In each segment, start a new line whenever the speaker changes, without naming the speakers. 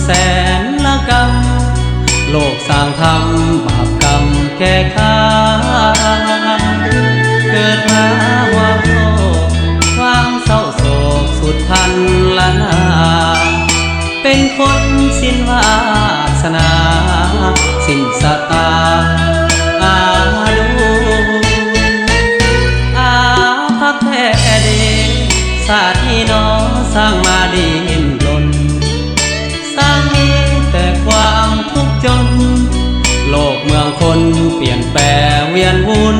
แสนละกรรมโลกสร้างทำบาปกรรมแก่ข้าเกิดมาว่าโลกความเศร้าโศกสุดพันละนาเป็นคนสิ้นวาสนาสิ้นสตาอาดูอาภัพแท้เดศาสตร์ที่น้องสร้างมาดินรนสร้างมีแต่ความทุกข์จนโลกเมืองคนเปลี่ยนแปลงเวียนวุ่น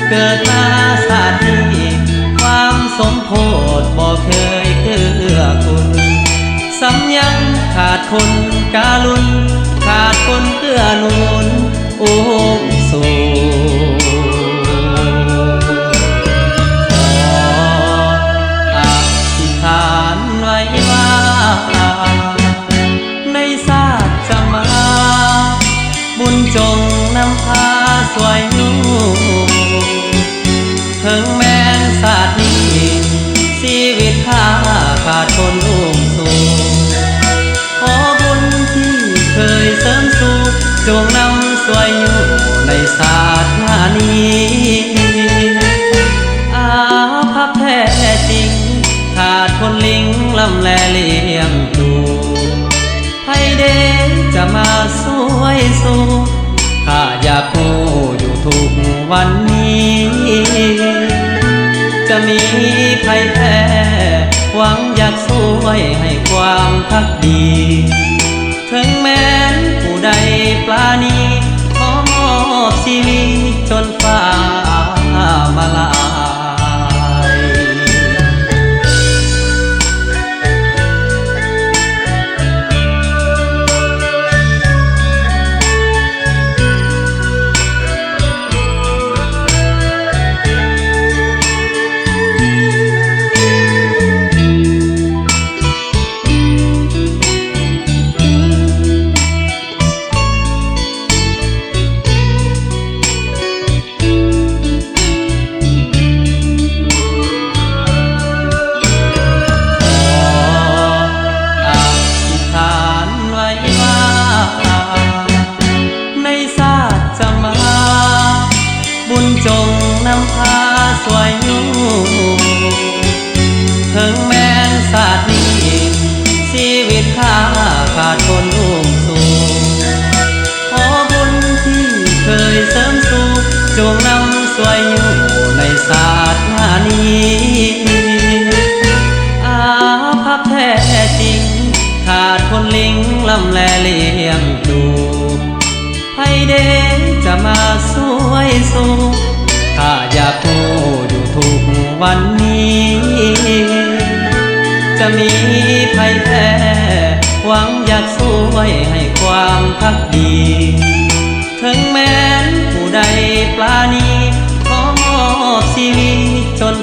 เกิดมาศาสตร์นี้ความสมโพธิบ่เคยเกื้อกูลซ้ำยังขาดคนกาลุนขาดคนเกื้อหนุนอุ้มสู่ขออธิษฐานไว้ว่าในศาสตร์จะมาบุญจงนำพาสวยอยู่ถึงแม้นศาสตร์นี้ชีวิตข้าขาดคนอุ้มสู่ขอบุญที่เคยเสริมสู่จงนำสวยอยู่ในศาสตร์นี้อาภัพแท้จริงขาดคนลิงลำแลเลี้ยงดูไผเดจะมาสวยสู่ข้าอยากรู้อยู่ทุกวันนี้จะมีไผแพ้หวังอยากสวยให้ความพักดีถึงแม้นผู้ใดปราณีขอมอบชีวิตจนฟ้ามาลายบุญจงนำพาสวยอยู่ถึงแม้นศาสตร์นี้ชีวิตข้าขาดคนอุ้มสู่ขอบุญที่เคยเสริมสู่จงนำสวยอยู่ในศาสตร์นี้อาภัพแท้จริงขาดคนลิงลำแลเลี้ยงดูไผเดจะมาสวยสู่ข้าอยากรู้อยู่ทุกวันนี้จะมีไผแพ้หวังอยากสวยให้ความพักดีถึงแม้นผู้ใดปราณีขอมอบชีวิตจน